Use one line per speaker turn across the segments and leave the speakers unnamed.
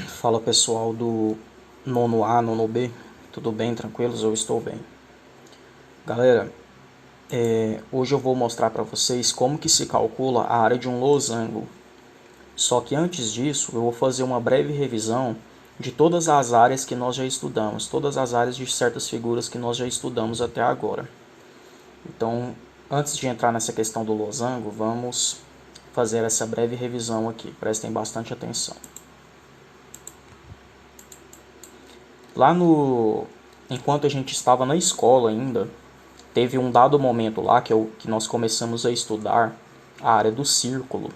Fala pessoal do nono A, nono B, tudo bem, tranquilos? Eu estou bem. Galera, hoje eu vou mostrar para vocês como que se calcula a área de um losango. Só que antes disso, eu vou fazer uma breve revisão de todas as áreas que nós já estudamos, todas as áreas de certas figuras que nós já estudamos até agora. Então, antes de entrar nessa questão do losango, vamos fazer essa breve revisão aqui, prestem bastante atenção. Lá no Enquanto a gente estava na escola ainda, teve um dado momento lá que nós começamos a estudar a área do círculo.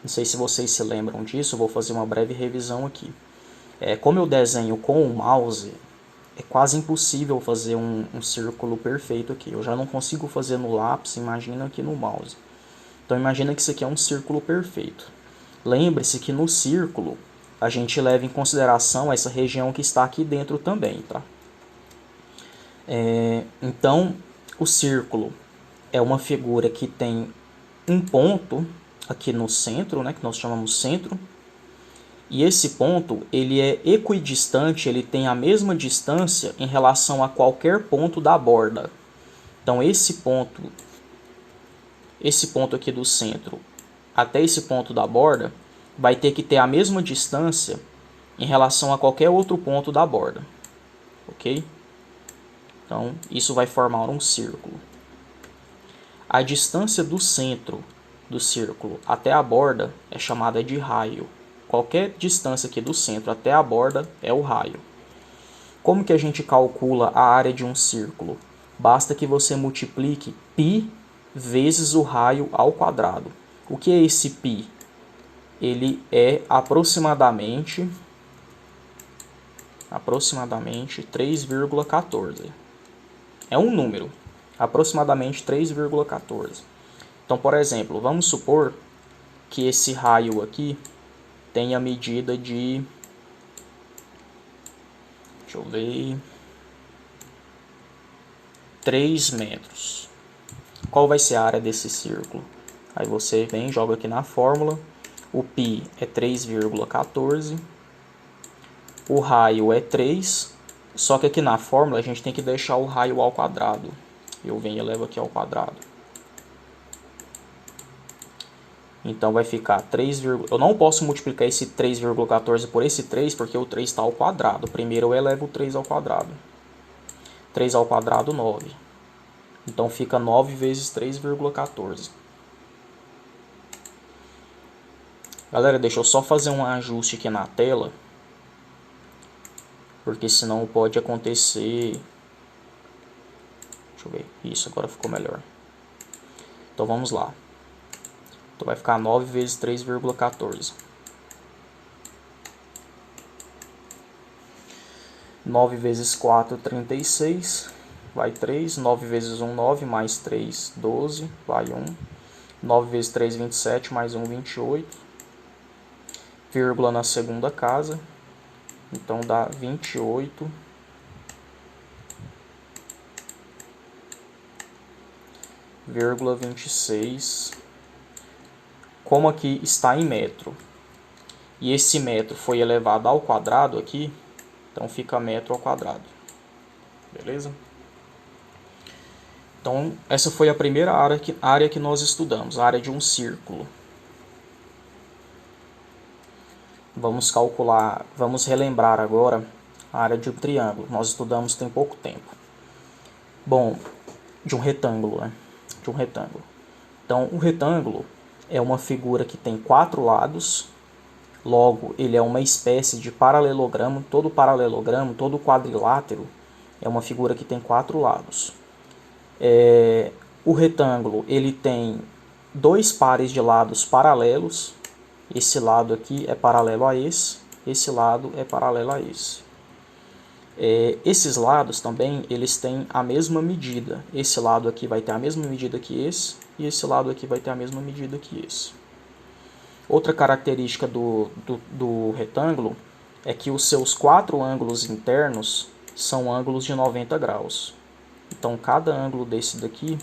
Não sei se vocês se lembram disso, eu vou fazer uma breve revisão aqui. Como eu desenho com o mouse, é quase impossível fazer um círculo perfeito aqui. Eu já não consigo fazer no lápis, imagina aqui no mouse. Então imagina que isso aqui é um círculo perfeito. Lembre-se que no círculo a gente leva em consideração essa região que está aqui dentro também, tá? Então, o círculo é uma figura que tem um ponto aqui no centro, né, que nós chamamos centro, e esse ponto ele é equidistante, ele tem a mesma distância em relação a qualquer ponto da borda. Então esse ponto aqui do centro até esse ponto da borda vai ter que ter a mesma distância em relação a qualquer outro ponto da borda, ok? Então isso vai formar um círculo. A distância do centro do círculo até a borda é chamada de raio. Qualquer distância aqui do centro até a borda é o raio. Como que a gente calcula a área de um círculo? Basta que você multiplique π vezes o raio ao quadrado. O que é esse π? Ele é aproximadamente 3,14. É um número, aproximadamente 3,14. Então, por exemplo, vamos supor que esse raio aqui tenha medida de, deixa eu ver, 3 metros. Qual vai ser a área desse círculo? Aí você vem, joga aqui na fórmula, o π é 3,14, o raio é 3, só que aqui na fórmula a gente tem que deixar o raio ao quadrado. Eu venho e levo aqui ao quadrado. Então vai ficar 3, eu não posso multiplicar esse 3,14 por esse 3, porque o 3 está ao quadrado. Primeiro eu elevo o 3 ao quadrado. 3 ao quadrado, 9. Então fica 9 vezes 3,14. Galera, deixa eu só fazer um ajuste aqui na tela, porque senão pode acontecer... Deixa eu ver. Isso, agora ficou melhor. Então vamos lá. Então vai ficar 9 vezes 3,14. 9 vezes 4, 36. Vai 3. 9 vezes 1, 9. Mais 3, 12. Vai 1. 9 vezes 3, 27. Mais 1, 28. Vírgula na segunda casa. Então dá 28. Vírgula 26. Como aqui está em metro, e esse metro foi elevado ao quadrado aqui, então fica metro ao quadrado. Beleza? Então, essa foi a primeira área que nós estudamos, a área de um círculo. Vamos calcular, vamos relembrar agora a área de um triângulo. Nós estudamos tem pouco tempo. Bom, de um retângulo, né? De um retângulo. Então, o retângulo é uma figura que tem 4 lados, logo ele é uma espécie de paralelogramo. Todo paralelogramo, todo quadrilátero é uma figura que tem 4 lados. O retângulo ele tem 2 pares de lados paralelos, esse lado aqui é paralelo a esse lado é paralelo a esse. Esses lados também eles têm a mesma medida, esse lado aqui vai ter a mesma medida que esse, e esse lado aqui vai ter a mesma medida que esse. Outra característica do retângulo é que os seus 4 ângulos internos são ângulos de 90 graus. Então cada ângulo desse daqui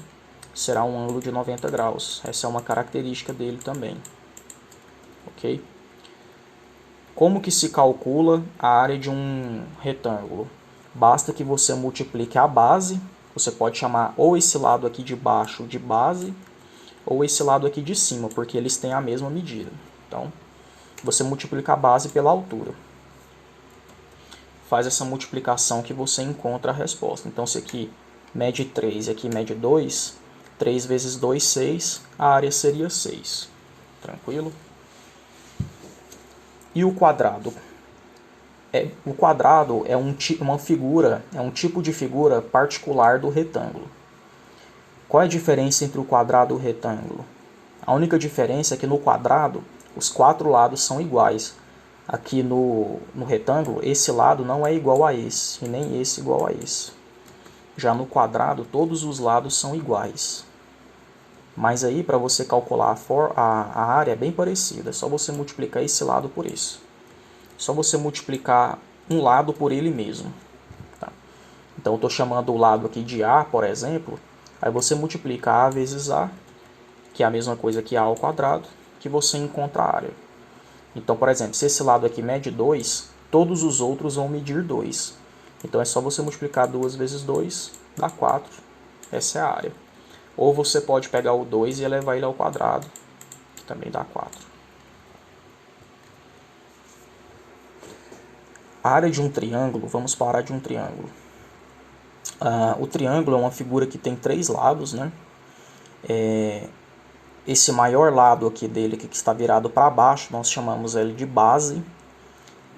será um ângulo de 90 graus. Essa é uma característica dele também. Ok? Como que se calcula a área de um retângulo? Basta que você multiplique a base, você pode chamar ou esse lado aqui de baixo de base, ou esse lado aqui de cima, porque eles têm a mesma medida. Então, você multiplica a base pela altura. Faz essa multiplicação que você encontra a resposta. Então, se aqui mede 3 e aqui mede 2, 3 vezes 2, 6, a área seria 6. Tranquilo? E o quadrado? O quadrado é uma figura, é um tipo de figura particular do retângulo. Qual é a diferença entre o quadrado e o retângulo? A única diferença é que no quadrado, os 4 lados são iguais. Aqui no retângulo, esse lado não é igual a esse, e nem esse igual a esse. Já no quadrado, todos os lados são iguais. Mas aí, para você calcular a área, é bem parecida. É só você multiplicar esse lado por esse. Só você multiplicar um lado por ele mesmo. Tá? Então, eu estou chamando o lado aqui de A, por exemplo. Aí você multiplica A vezes A, que é a mesma coisa que A ao quadrado, que você encontra a área. Então, por exemplo, se esse lado aqui mede 2, todos os outros vão medir 2. Então, é só você multiplicar 2 vezes 2, dá 4. Essa é a área. Ou você pode pegar o 2 e elevar ele ao quadrado, que também dá 4. A área de um triângulo, vamos para a área de um triângulo. O triângulo é uma figura que tem 3 lados, né? Esse maior lado aqui dele, que está virado para baixo, nós chamamos ele de base.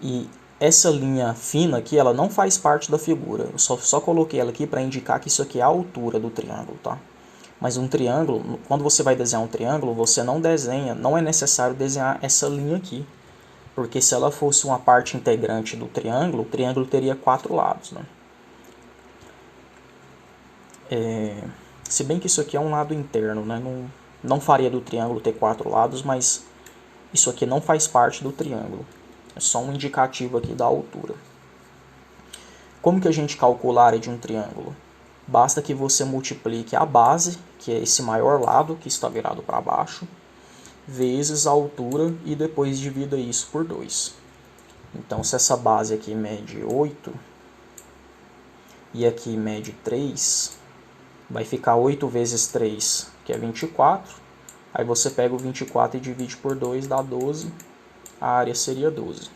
E essa linha fina aqui, ela não faz parte da figura. Eu só coloquei ela aqui para indicar que isso aqui é a altura do triângulo, tá? Mas um triângulo, quando você vai desenhar um triângulo, você não desenha, não é necessário desenhar essa linha aqui. Porque se ela fosse uma parte integrante do triângulo, o triângulo teria 4 lados, né? Se bem que isso aqui é um lado interno, né? Não faria do triângulo ter 4 lados, mas isso aqui não faz parte do triângulo. É só um indicativo aqui da altura. Como que a gente calcula a área de um triângulo? Basta que você multiplique a base, que é esse maior lado que está virado para baixo, vezes a altura e depois divida isso por 2. Então, se essa base aqui mede 8 e aqui mede 3, vai ficar 8 vezes 3, que é 24. Aí você pega o 24 e divide por 2, dá 12. A área seria 12.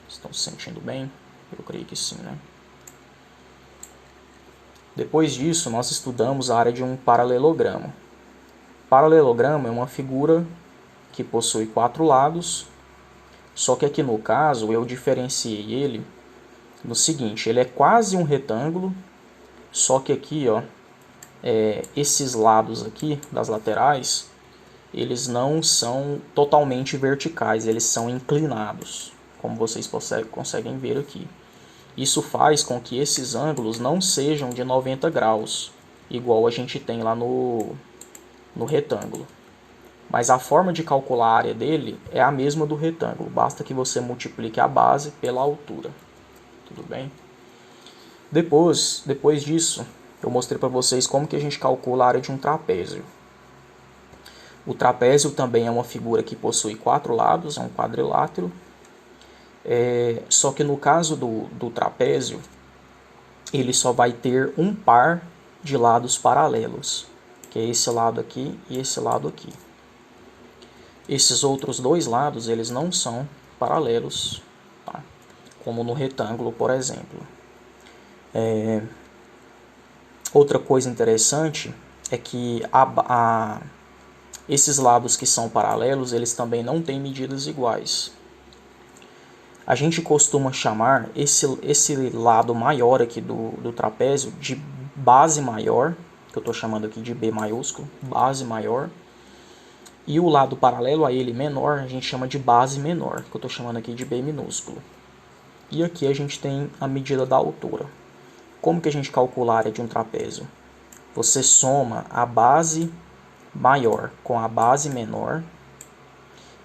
Estão se sentindo bem? Eu creio que sim, né? Depois disso, nós estudamos a área de um paralelogramo. Paralelogramo é uma figura que possui 4 lados, só que aqui no caso eu diferenciei ele no seguinte, ele é quase um retângulo, só que aqui, ó, esses lados aqui das laterais, eles não são totalmente verticais, eles são inclinados, como vocês conseguem ver aqui. Isso faz com que esses ângulos não sejam de 90 graus, igual a gente tem lá no retângulo. Mas a forma de calcular a área dele é a mesma do retângulo, basta que você multiplique a base pela altura. Tudo bem? Depois disso, eu mostrei para vocês como que a gente calcula a área de um trapézio. O trapézio também é uma figura que possui 4 lados, é um quadrilátero. Só que no caso do trapézio, ele só vai ter um par de lados paralelos, que é esse lado aqui e esse lado aqui. Esses outros 2 lados, eles não são paralelos, tá? Como no retângulo, por exemplo. Outra coisa interessante é que esses lados que são paralelos, eles também não têm medidas iguais. A gente costuma chamar esse lado maior aqui do trapézio de base maior, que eu estou chamando aqui de B maiúsculo, base maior. E o lado paralelo a ele menor, a gente chama de base menor, que eu estou chamando aqui de B minúsculo. E aqui a gente tem a medida da altura. Como que a gente calcula a área de um trapézio? Você soma a base maior com a base menor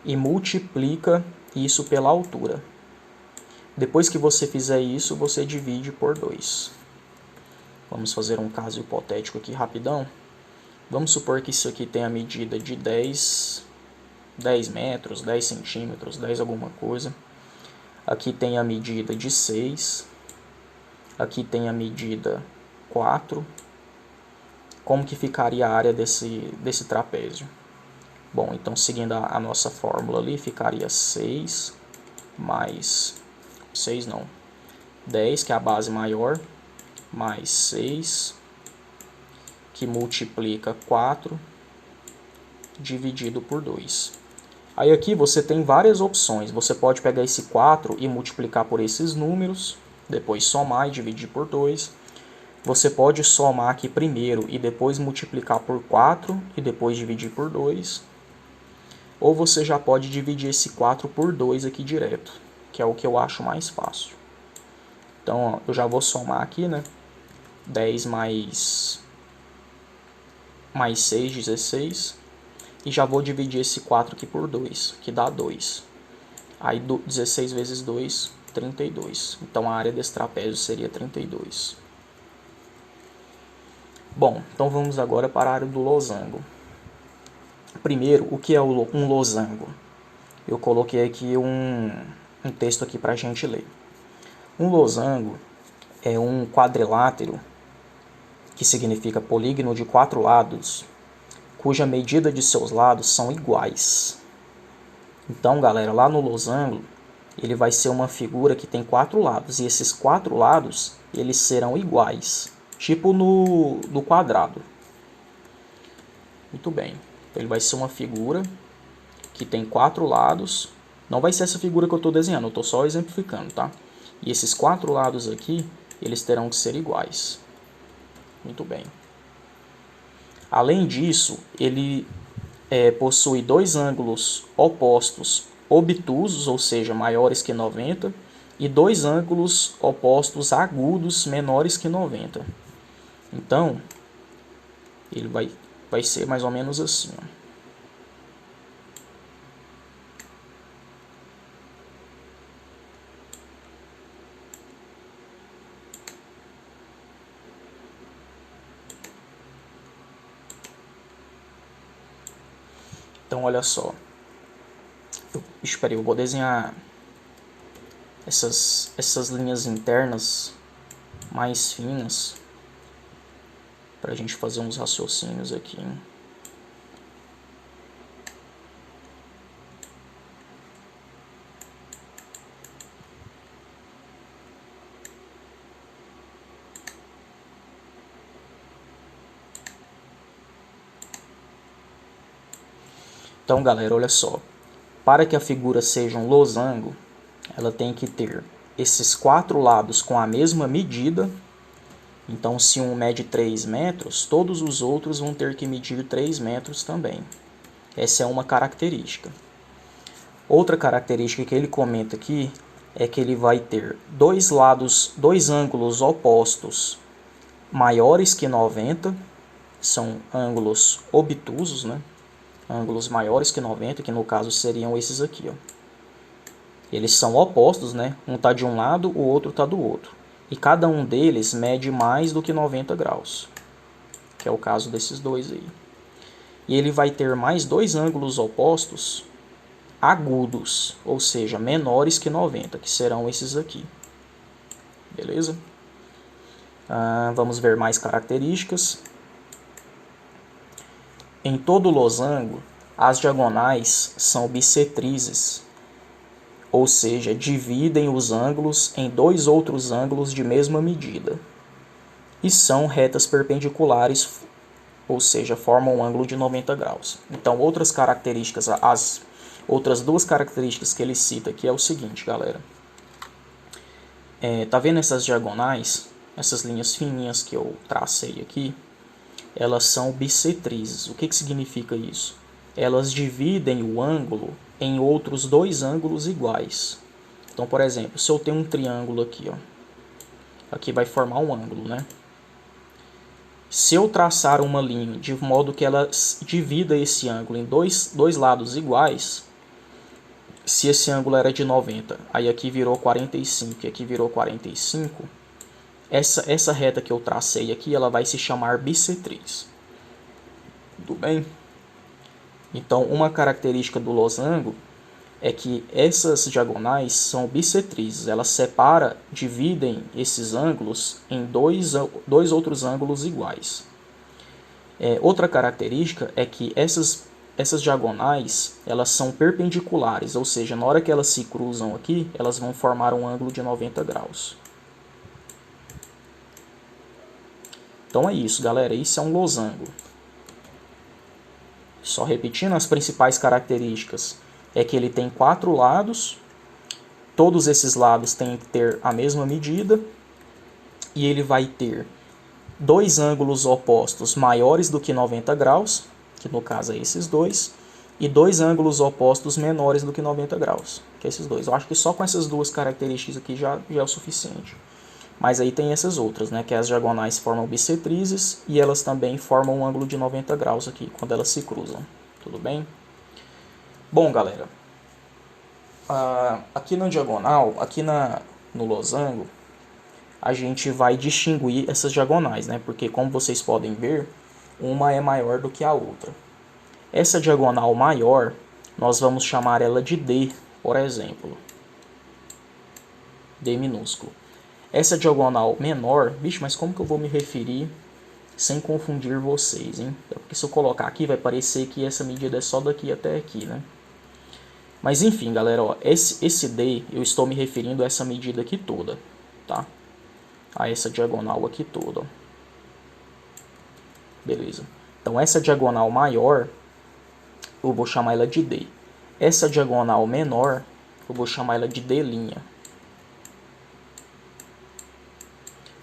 e multiplica isso pela altura. Depois que você fizer isso, você divide por 2. Vamos fazer um caso hipotético aqui rapidão. Vamos supor que isso aqui tem a medida de 10 10 metros, 10 centímetros, 10 alguma coisa. Aqui tem a medida de 6. Aqui tem a medida 4. Como que ficaria a área desse trapézio? Bom, então seguindo a nossa fórmula ali, ficaria 6 mais 6 não, 10, que é a base maior, mais 6, que multiplica 4, dividido por 2. Aí aqui você tem várias opções. Você pode pegar esse 4 e multiplicar por esses números, depois somar e dividir por 2. Você pode somar aqui primeiro e depois multiplicar por 4 e depois dividir por 2. Ou você já pode dividir esse 4 por 2 aqui direto, que é o que eu acho mais fácil. Então, ó, eu já vou somar aqui, né? 10 mais 6, 16. E já vou dividir esse 4 aqui por 2, que dá 2. Aí 16 vezes 2, 32. Então a área desse trapézio seria 32. Bom, então vamos agora para a área do losango. Primeiro, o que é um losango? Eu coloquei aqui um texto aqui para a gente ler. Um losango é um quadrilátero, que significa polígono de 4 lados, cuja medida de seus lados são iguais. Então, galera, lá no losango, ele vai ser uma figura que tem 4 lados, e esses 4 lados, eles serão iguais, tipo no quadrado. Muito bem, ele vai ser uma figura que tem 4 lados, não vai ser essa figura que eu estou desenhando, eu estou só exemplificando, tá? E esses 4 lados aqui, eles terão que ser iguais. Muito bem. Além disso, ele possui 2 ângulos opostos obtusos, ou seja, maiores que 90, e 2 ângulos opostos agudos, menores que 90. Então, ele vai ser mais ou menos assim, ó. Então, olha só. Espera aí, eu vou desenhar essas linhas internas mais finas para a gente fazer uns raciocínios aqui, hein? Então, galera, olha só. Para que a figura seja um losango, ela tem que ter esses 4 lados com a mesma medida. Então, se um mede 3 metros, todos os outros vão ter que medir 3 metros também. Essa é uma característica. Outra característica que ele comenta aqui é que ele vai ter 2 ângulos opostos maiores que 90, são ângulos obtusos, né? Ângulos maiores que 90, que no caso seriam esses aqui, ó. Eles são opostos, né? Um está de um lado, o outro está do outro. E cada um deles mede mais do que 90 graus, que é o caso desses dois aí. E ele vai ter mais 2 ângulos opostos agudos, ou seja, menores que 90, que serão esses aqui. Beleza? Vamos ver mais características. Em todo losango, as diagonais são bissetrizes, ou seja, dividem os ângulos em 2 outros ângulos de mesma medida. E são retas perpendiculares, ou seja, formam um ângulo de 90 graus. Então, outras características, as outras 2 características que ele cita aqui é o seguinte, galera. Tá vendo essas diagonais? Essas linhas fininhas que eu tracei aqui? Elas são bissetrizes. O que significa isso? Elas dividem o ângulo em outros 2 ângulos iguais. Então, por exemplo, se eu tenho um triângulo aqui, ó, aqui vai formar um ângulo, né? Se eu traçar uma linha de modo que ela divida esse ângulo em dois lados iguais, se esse ângulo era de 90, aí aqui virou 45 e aqui virou 45, essa reta que eu tracei aqui, ela vai se chamar bissetriz. Tudo bem? Então, uma característica do losango é que essas diagonais são bissetrizes. Elas separam, dividem esses ângulos em dois outros ângulos iguais. Outra característica é que essas diagonais elas são perpendiculares, ou seja, na hora que elas se cruzam aqui, elas vão formar um ângulo de 90 graus. Então é isso, galera. Isso é um losango. Só repetindo as principais características, é que ele tem 4 lados, todos esses lados têm que ter a mesma medida, e ele vai ter dois ângulos opostos maiores do que 90 graus, que no caso é esses dois, e dois ângulos opostos menores do que 90 graus, que é esses dois. Eu acho que só com essas duas características aqui já é o suficiente. Mas aí tem essas outras, né, que as diagonais formam bissetrizes e elas também formam um ângulo de 90 graus aqui, quando elas se cruzam. Tudo bem? Bom, galera, aqui na diagonal, no losango, a gente vai distinguir essas diagonais, né? Porque como vocês podem ver, uma é maior do que a outra. Essa diagonal maior, nós vamos chamar ela de D, por exemplo. D minúsculo. Essa diagonal menor, vixe, mas como que eu vou me referir sem confundir vocês, hein? Porque se eu colocar aqui, vai parecer que essa medida é só daqui até aqui, né? Mas enfim, galera, ó, esse D, eu estou me referindo a essa medida aqui toda, tá? A essa diagonal aqui toda, ó. Beleza. Então essa diagonal maior, eu vou chamar ela de D. Essa diagonal menor, eu vou chamar ela de D'.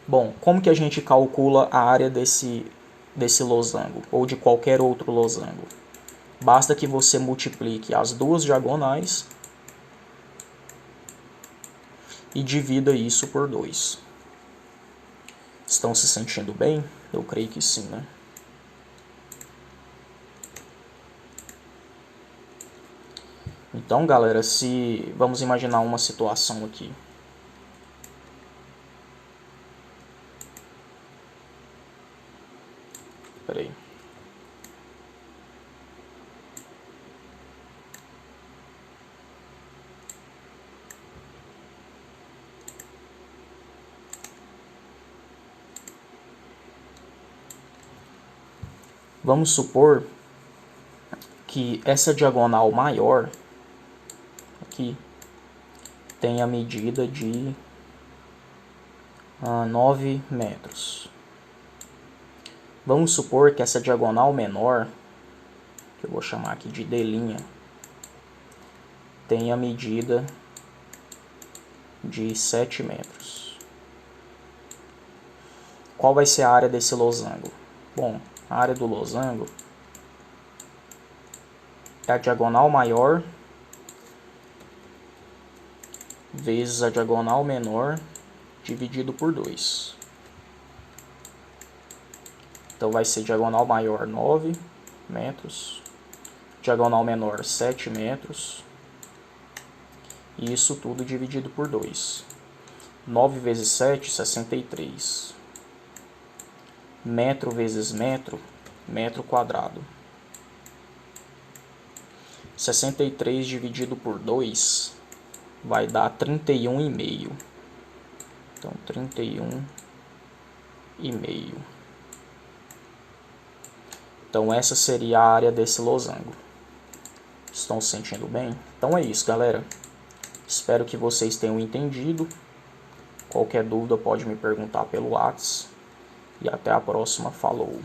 Bom, como que a gente calcula a área desse losango, ou de qualquer outro losango? Basta que você multiplique as duas diagonais e divida isso por 2. Estão se sentindo bem? Eu creio que sim, né? Então, galera, vamos imaginar uma situação aqui. Espera aí. Vamos supor que essa diagonal maior aqui tem a medida de 9 metros. Vamos supor que essa diagonal menor, que eu vou chamar aqui de D', tem a medida de 7 metros. Qual vai ser a área desse losango? Bom, a área do losango é a diagonal maior vezes a diagonal menor dividido por 2. Então vai ser diagonal maior 9 metros, diagonal menor 7 metros, e isso tudo dividido por 2. 9 vezes 7, 63. Metro vezes metro, metro quadrado. 63 dividido por 2 vai dar 31,5. Então, 31,5. Então, essa seria a área desse losango. Estão se sentindo bem? Então é isso, galera. Espero que vocês tenham entendido. Qualquer dúvida pode me perguntar pelo WhatsApp. E até a próxima. Falou!